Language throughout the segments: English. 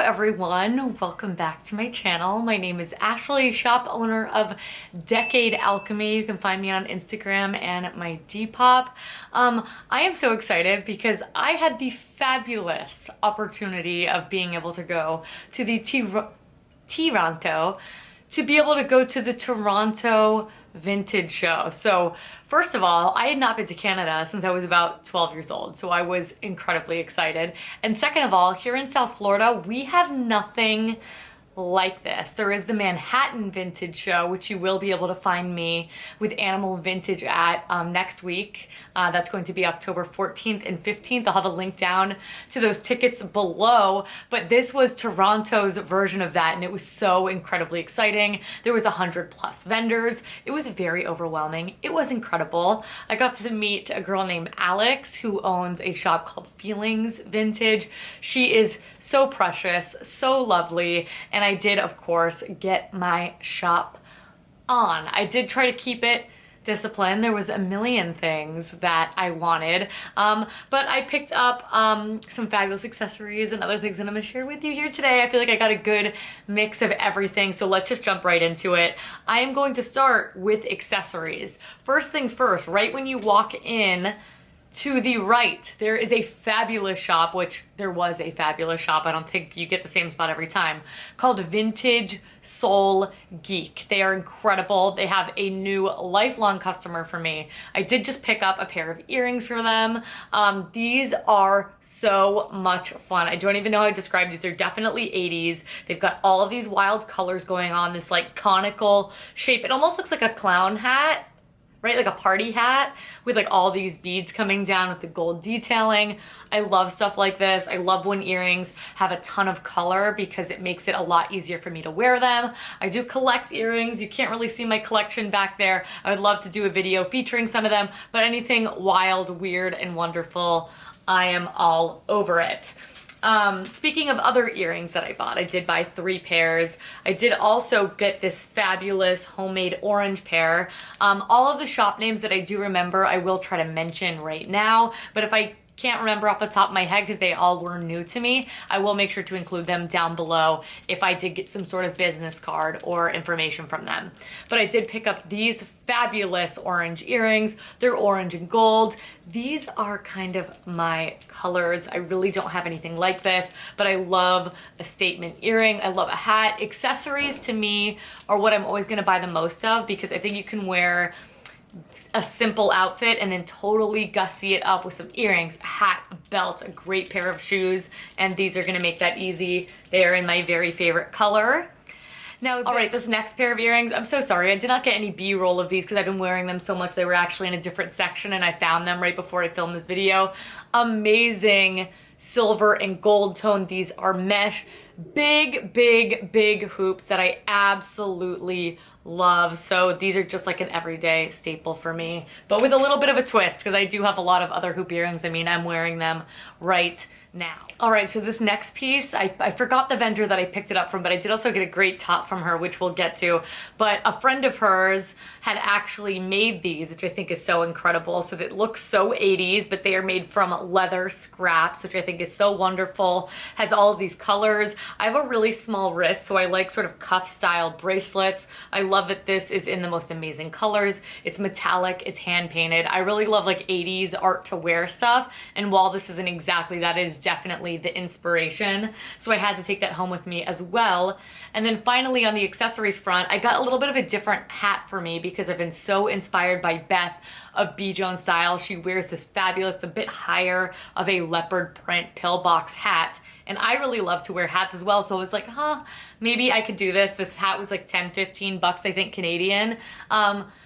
everyone, welcome back to my channel. My name is Ashley, shop owner of Decade Alchemy. You can find me on Instagram and my Depop. I am so excited because I had the fabulous opportunity of being able to go to the Toronto, to be able to go to the Toronto Vintage Show. So first of all, I had not been to Canada since I was about 12 years old, so I was incredibly excited. And second of all, here in South Florida, we have nothing like this. There is the Manhattan Vintage Show, which you will be able to find me with Animal Vintage at next week. That's going to be October 14th and 15th. I'll have a link down to those tickets below. But this was Toronto's version of that, and it was so incredibly exciting. There was 100+ vendors. It was very overwhelming. It was incredible. I got to meet a girl named Alex who owns a shop called Feelings Vintage. She is so precious, so lovely, and I did, of course, get my shop on. I did try to keep it disciplined. There was a million things that I wanted, but I picked up some fabulous accessories and other things that I'm gonna share with you here today. I feel like I got a good mix of everything, so let's just jump right into it. I am going to start with accessories. First things first, right when you walk in, to the right, there is a fabulous shop, which there was a fabulous shop. I don't think you get the same spot every time, called Vintage Soul Geek. They are incredible. They have a new lifelong customer for me. I did just pick up a pair of earrings for them. These are so much fun. I don't even know how to describe these. They're definitely 80s. They've got all of these wild colors going on, this like conical shape. It almost looks like a clown hat, right? Like a party hat with like all these beads coming down with the gold detailing. I love stuff like this. I love when earrings have a ton of color because it makes it a lot easier for me to wear them. I do collect earrings. You can't really see my collection back there. I would love to do a video featuring some of them, but anything wild, weird, and wonderful, I am all over it. Speaking of other earrings that I bought, I did buy 3 pairs. I did also get this fabulous homemade orange pair. All of the shop names that I do remember, I will try to mention right now, but if I can't remember off the top of my head because they all were new to me, I will make sure to include them down below if I did get some sort of business card or information from them. But I did pick up these fabulous orange earrings. They're orange and gold. These are kind of my colors. I really don't have anything like this, but I love a statement earring. I love a hat. Accessories to me are what I'm always gonna buy the most of because I think you can wear a simple outfit and then totally gussy it up with some earrings, a hat, a belt, a great pair of shoes, and these are gonna make that easy. They are in my very favorite color. Now, all right, this next pair of earrings, I'm so sorry, I did not get any B-roll of these because I've been wearing them so much. They were actually in a different section and I found them right before I filmed this video. Amazing silver and gold tone. These are mesh, big hoops that I absolutely love. So these are just like an everyday staple for me, but with a little bit of a twist because I do have a lot of other hoop earrings. I mean, I'm wearing them right now. All right, so this next piece, I forgot the vendor that I picked it up from, but I did also get a great top from her, which we'll get to. But a friend of hers had actually made these, which I think is so incredible. So that looks so 80s, but they are made from leather scraps, which I think is so wonderful. Has all of these colors. I have a really small wrist, so I like sort of cuff style bracelets. I love that this is in the most amazing colors. It's metallic, it's hand painted. I really love like 80s art to wear stuff. And while this isn't exactly that, it is definitely the inspiration. So I had to take that home with me as well. And then finally on the accessories front, I got a little bit of a different hat for me because I've been so inspired by Beth of B. Jones Style. She wears this fabulous, a bit higher of a leopard print pillbox hat. And I really love to wear hats as well. So I was like, maybe I could do this. This hat was like 10, 15 bucks, I think, Canadian.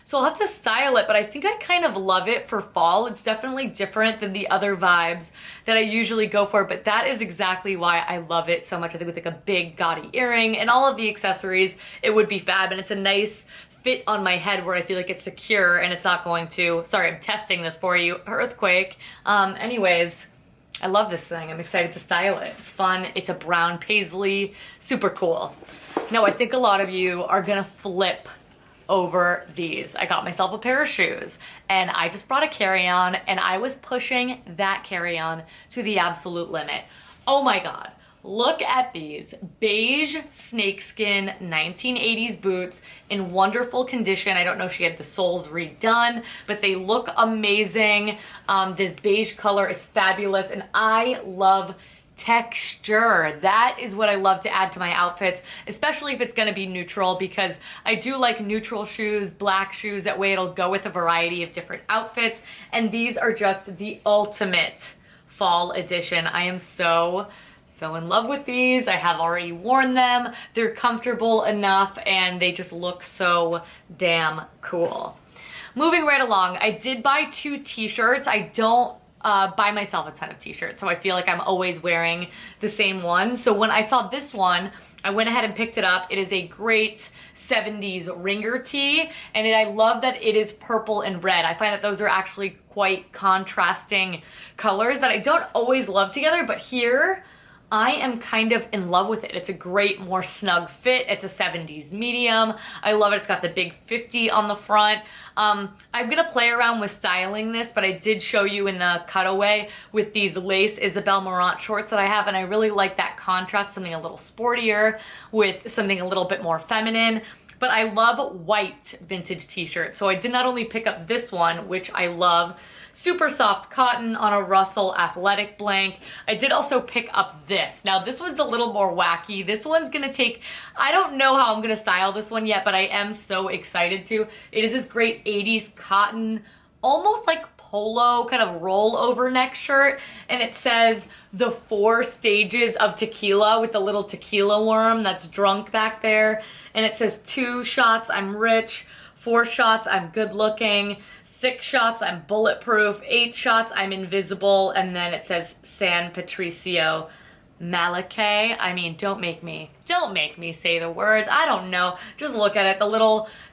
So I'll have to style it, but I think I kind of love it for fall. It's definitely different than the other vibes that I usually go for, but that is exactly why I love it so much. I think with like a big gaudy earring and all of the accessories, it would be fab. And it's a nice fit on my head where I feel like it's secure and it's not going to, sorry, I'm testing this for you, earthquake. Anyways, I love this thing. I'm excited to style it. It's fun. It's a brown paisley, super cool. Now I think a lot of you are gonna flip over these. I got myself a pair of shoes and I just brought a carry-on and I was pushing that carry-on to the absolute limit. Oh my God. Look at these beige snakeskin 1980s boots in wonderful condition. I don't know if she had the soles redone, but they look amazing. This beige color is fabulous, and I love texture. That is what I love to add to my outfits, especially if it's going to be neutral, because I do like neutral shoes, black shoes. That way it'll go with a variety of different outfits, and these are just the ultimate fall edition. I am so in love with these. I have already worn them. They're comfortable enough, and they just look so damn cool. Moving right along, I did buy 2 t-shirts. I don't buy myself a ton of t-shirts, so I feel like I'm always wearing the same one. So when I saw this one, I went ahead and picked it up. It is a great 70s ringer tee, and I love that it is purple and red. I find that those are actually quite contrasting colors that I don't always love together, but here I am kind of in love with it. It's a great, more snug fit. It's a 70s medium. I love it. It's got the big 50 on the front. I'm gonna play around with styling this, but I did show you in the cutaway with these lace Isabel Marant shorts that I have, and I really like that contrast, something a little sportier with something a little bit more feminine. But I love white vintage t-shirts, so I did not only pick up this one, which I love, super soft cotton on a Russell athletic blank. I did also pick up this. Now this one's a little more wacky. This one's gonna take, I don't know how I'm gonna style this one yet, but I am so excited to. It is this great 80s cotton, almost like polo kind of rollover neck shirt, and it says the 4 stages of tequila with the little tequila worm that's drunk back there, and it says 2 shots I'm rich, 4 shots I'm good looking, 6 shots I'm bulletproof, 8 shots I'm invisible, and then it says San Patricio Malachi. I mean, don't make me say the words. I don't know. Just look at it.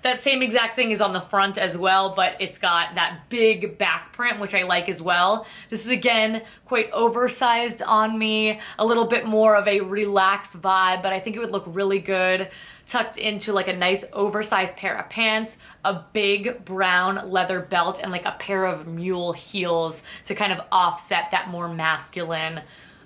That same exact thing is on the front as well, but it's got that big back print, which I like as well. This is again quite oversized on me, a little bit more of a relaxed vibe, but I think it would look really good tucked into like a nice oversized pair of pants, a big brown leather belt, and like a pair of mule heels to kind of offset that more masculine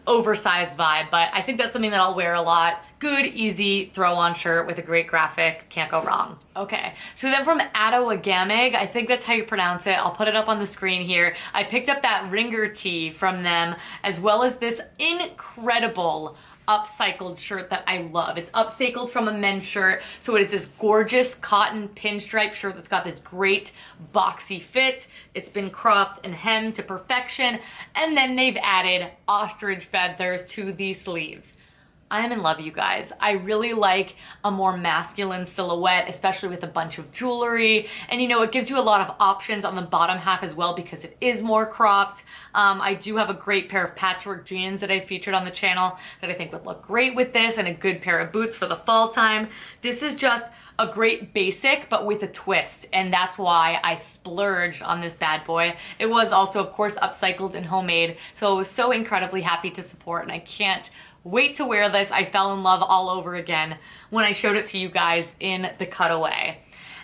oversized vibe. But I think that's something that I'll wear a lot. Good, easy throw-on shirt with a great graphic. Can't go wrong. Okay, so then from Attawagamig, I think that's how you pronounce it. I'll put it up on the screen here. I picked up that ringer tee from them, as well as this incredible upcycled shirt that I love. It's upcycled from a men's shirt, so it is this gorgeous cotton pinstripe shirt that's got this great boxy fit. It's been cropped and hemmed to perfection, and then they've added ostrich feathers to the sleeves. I am in love, you guys. I really like a more masculine silhouette, especially with a bunch of jewelry. And you know, it gives you a lot of options on the bottom half as well because it is more cropped. I do have a great pair of patchwork jeans that I featured on the channel that I think would look great with this, and a good pair of boots for the fall time. This is just a great basic, but with a twist, and that's why I splurged on this bad boy. It was also, of course, upcycled and homemade, so I was so incredibly happy to support, and I can't wait to wear this. I fell in love all over again when I showed it to you guys in the cutaway.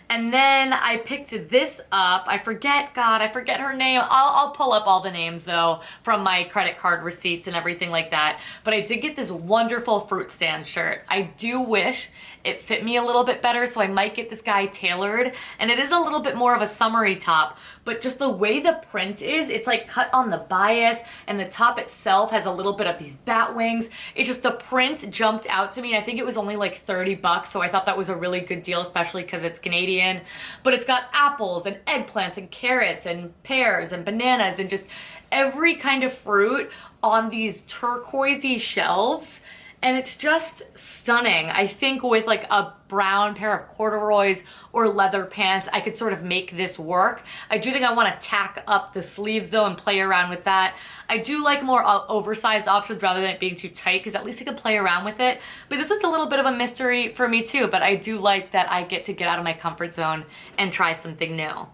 And then I picked this up. I forget her name. I'll pull up all the names though from my credit card receipts and everything like that. But I did get this wonderful fruit stand shirt. I do wish it fit me a little bit better, so I might get this guy tailored. And it is a little bit more of a summery top, but just the way the print is, it's like cut on the bias, and the top itself has a little bit of these bat wings. It's just, the print jumped out to me. I think it was only like 30 bucks, so I thought that was a really good deal, especially because it's Canadian. But it's got apples and eggplants and carrots and pears and bananas and just every kind of fruit on these turquoisey shelves. And it's just stunning. I think with like a brown pair of corduroys or leather pants, I could sort of make this work. I do think I want to tack up the sleeves though and play around with that. I do like more oversized options rather than it being too tight, because at least I can play around with it. But this one's a little bit of a mystery for me too, but I do like that I get to get out of my comfort zone and try something new.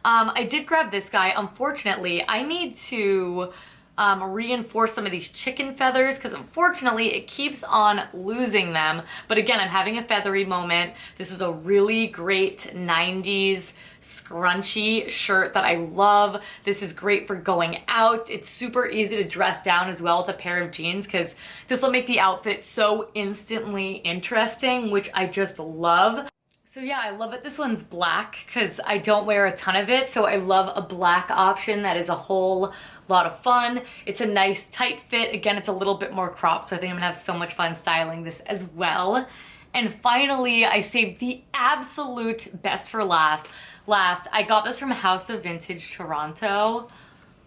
I did grab this guy. Unfortunately, I need to reinforce some of these chicken feathers because unfortunately it keeps on losing them. But again, I'm having a feathery moment. This is a really great 90s scrunchy shirt that I love. This is great for going out. It's super easy to dress down as well with a pair of jeans because this will make the outfit so instantly interesting, which I just love. So yeah, I love it. This one's black because I don't wear a ton of it. So I love a black option that is a whole lot of fun. It's a nice tight fit. Again, it's a little bit more cropped. So I think I'm gonna have so much fun styling this as well. And finally, I saved the absolute best for last. I got this from House of Vintage Toronto.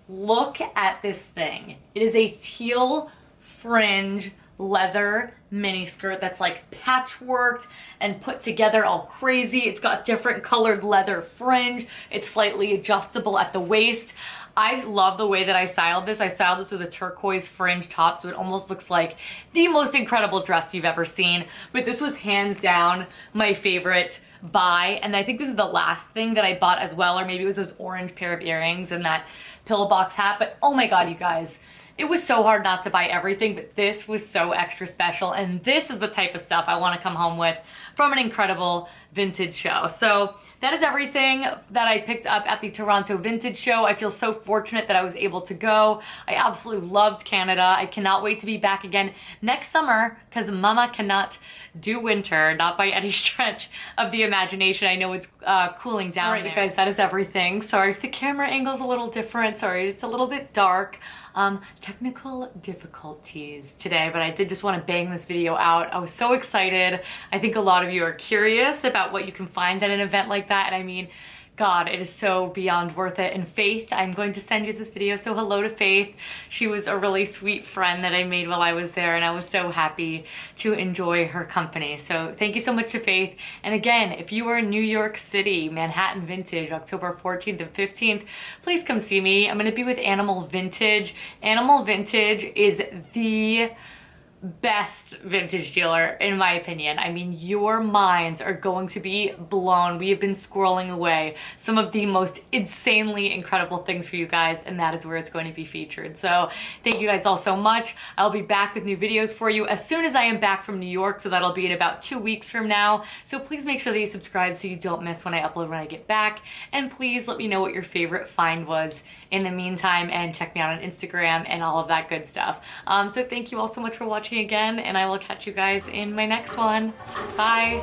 Look at this thing. It is a teal fringe leather mini skirt that's like patchworked and put together all crazy. It's got different colored leather fringe. It's slightly adjustable at the waist. I love the way that I styled this. I styled this with a turquoise fringe top, so it almost looks like the most incredible dress you've ever seen. But this was hands down my favorite buy, and I think this is the last thing that I bought as well, or maybe it was those orange pair of earrings and that pillbox hat. But oh my god, you guys, it was so hard not to buy everything, but this was so extra special, and this is the type of stuff I want to come home with from an incredible vintage show. So that is everything that I picked up at the Toronto Vintage Show. I feel so fortunate that I was able to go. I absolutely loved Canada. I cannot wait to be back again next summer because mama cannot do winter, not by any stretch of the imagination. I know it's cooling down. All right, you guys, that is everything. Sorry if the camera angle's a little different. Sorry, it's a little bit dark. Technical difficulties today, but I did just want to bang this video out. I was so excited. I think a lot of you are curious about what you can find at an event like that, and I mean, God, it is so beyond worth it. And Faith, I'm going to send you this video, so hello to Faith. She was a really sweet friend that I made while I was there, and I was so happy to enjoy her company. So thank you so much to Faith. And again, if you are in New York City, Manhattan Vintage, October 14th and 15th, please come see me. I'm gonna be with Animal Vintage. Animal Vintage is the best vintage dealer in my opinion. I mean, your minds are going to be blown. We have been squirreling away some of the most insanely incredible things for you guys, and that is where it's going to be featured. So thank you guys all so much. I'll be back with new videos for you as soon as I am back from New York, so that'll be in about 2 weeks from now. So please make sure that you subscribe so you don't miss when I upload when I get back, and please let me know what your favorite find was in the meantime, and check me out on Instagram and all of that good stuff. So thank you all so much for watching again, and I will catch you guys in my next one. Bye.